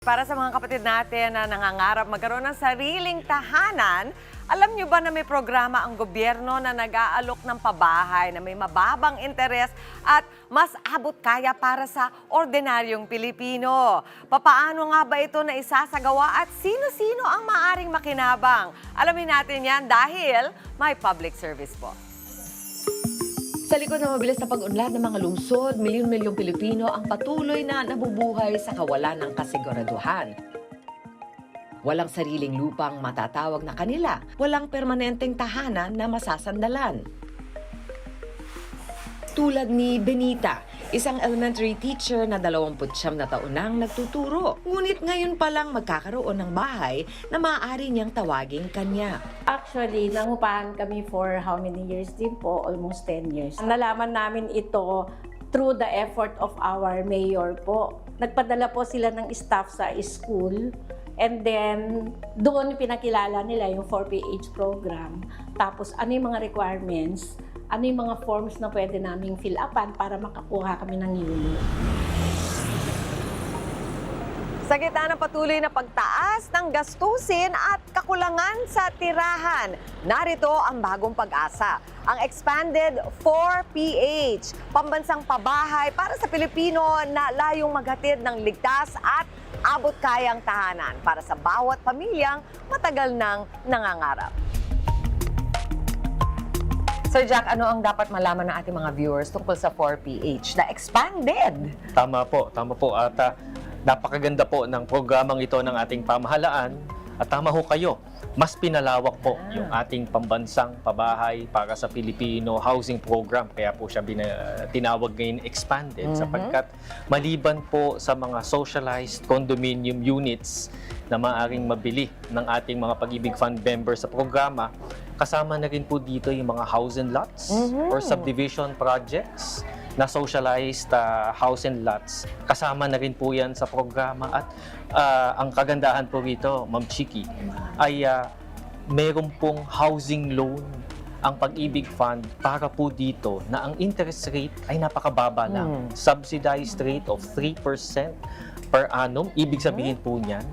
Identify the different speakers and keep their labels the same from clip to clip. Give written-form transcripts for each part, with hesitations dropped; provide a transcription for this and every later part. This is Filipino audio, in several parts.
Speaker 1: Para sa mga kapatid natin na nangangarap magkaroon ng sariling tahanan, alam nyo ba na may programa ang gobyerno na nag-aalok ng pabahay na may mababang interes at mas abot kaya para sa ordinaryong Pilipino? Papaano nga ba ito na isasagawa at sino-sino ang maaring makinabang? Alamin natin yan dahil may public service po.
Speaker 2: Sa likod ng mabilis na pag-unlad ng mga lungsod, milyon-milyong Pilipino ang patuloy na nabubuhay sa kawalan ng kasiguraduhan. Walang sariling lupang matatawag na kanila, walang permanenteng tahanan na masasandalan. Tulad ni Benita, isang elementary teacher na 29 na taon nang nagtuturo. Ngunit ngayon pa lang magkakaroon ng bahay na maaari niyang tawaging kanya.
Speaker 3: Actually, nangupahan kami for how many years din po? Almost 10 years. Nalaman namin ito through the effort of our mayor po. Nagpadala po sila ng staff sa school. And then, doon pinakilala nila yung 4PH program. Tapos, ano yung mga requirements, ano yung mga forms na pwede naming fill upan para makakuha kami ng unit.
Speaker 1: Sa gitna ng patuloy na pagtaas ng gastusin at kakulangan sa tirahan, narito ang bagong pag-asa, ang Expanded 4PH, pambansang pabahay para sa Pilipino na layong maghatid ng ligtas at abot kayang tahanan para sa bawat pamilyang matagal nang nangangarap. Sir Jack, ano ang dapat malaman ng ating mga viewers tungkol sa 4PH na expanded?
Speaker 4: Tama po. At napakaganda po ng programang ito ng ating pamahalaan. At tama ho kayo, mas pinalawak po yung ating pambansang pabahay para sa Pilipino housing program. Kaya po siya tinawag ngayon expanded sapagkat maliban po sa mga socialized condominium units na maaaring mabili ng ating mga Pag-ibig Fund members sa programa, kasama na rin po dito yung mga house and lots or subdivision projects na socialized house and lots. Kasama na rin po yan sa programa at ang kagandahan po rito, Ma'am Chiki, ay meron pong housing loan ang Pag-ibig Fund para po dito na ang interest rate ay napakababa lang. Subsidized rate of 3% per annum. Ibig sabihin po niyan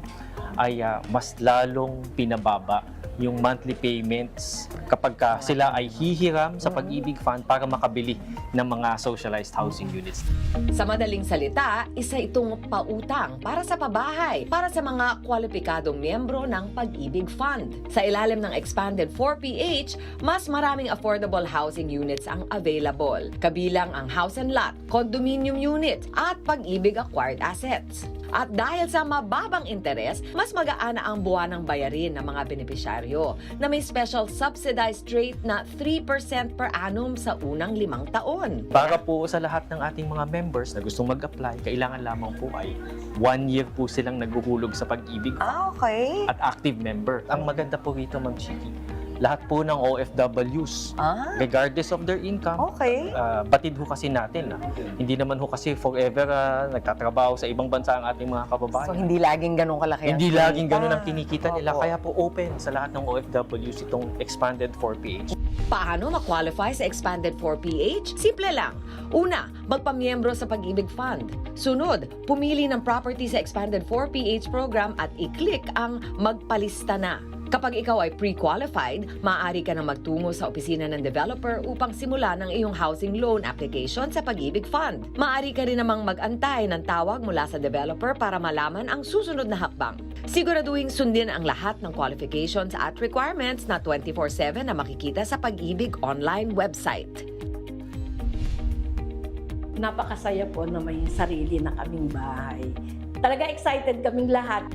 Speaker 4: ay mas lalong pinababa yung monthly payments kapag sila ay hihiram sa Pag-ibig Fund para makabili ng mga socialized housing units.
Speaker 2: Sa madaling salita, isa itong pautang para sa pabahay, para sa mga kwalipikadong miyembro ng Pag-ibig Fund. Sa ilalim ng Expanded 4PH, mas maraming affordable housing units ang available, kabilang ang house and lot, condominium unit, at Pag-ibig acquired assets. At dahil sa mababang interes, mas magaana ang buwanang bayarin ng mga benepisyaryo na may special subsidized rate na 3% per annum sa unang 5 taon.
Speaker 4: Para po sa lahat ng ating mga members na gustong mag-apply, kailangan lamang po ay 1 year po silang naguhulog sa Pag-ibig
Speaker 1: Okay.
Speaker 4: at active member. Ang maganda po rito, Ma'am Chiki, lahat po ng OFWs, regardless of their income,
Speaker 1: Okay.
Speaker 4: batid ho kasi natin. Hindi naman ho kasi forever nagtatrabaho sa ibang bansa ang ating mga kababayan.
Speaker 1: So, hindi laging ganun kalaki ang
Speaker 4: Hindi laging
Speaker 1: kinita.
Speaker 4: ganun ang kinikita nila.
Speaker 1: Opo.
Speaker 4: Kaya po open sa lahat ng OFWs itong Expanded 4PH.
Speaker 2: Paano ma-qualify sa Expanded 4PH? Simple lang. Una, magpamiyembro sa Pag-ibig Fund. Sunod, pumili ng property sa Expanded 4PH program at i-click ang Magpalista na. Kapag ikaw ay pre-qualified, maaari ka na magtungo sa opisina ng developer upang simulan ang iyong housing loan application sa Pag-ibig Fund. Maaari ka rin namang mag-antay ng tawag mula sa developer para malaman ang susunod na hakbang. Siguraduhin sundin ang lahat ng qualifications at requirements na 24/7 na makikita sa Pag-ibig online website.
Speaker 3: Napakasaya po na may sarili na kaming bahay. Talaga excited kaming lahat.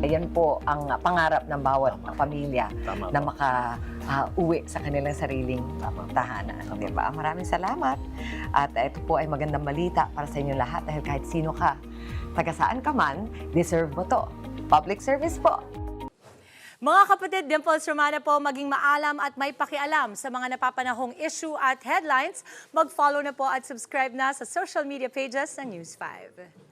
Speaker 1: Ayan po ang pangarap ng bawat pamilya
Speaker 4: Tama
Speaker 1: na
Speaker 4: po.
Speaker 1: maka-uwi sa kanilang sariling tahanan. Di ba? Maraming salamat. At ito po ay magandang balita para sa inyo lahat dahil kahit sino ka, taga saan ka man, deserve mo to. Public service po.
Speaker 5: Mga kapatid, Dimples Romana po, maging maalam at may pakialam sa mga napapanahong issue at headlines. Mag-follow na po at subscribe na sa social media pages ng News 5.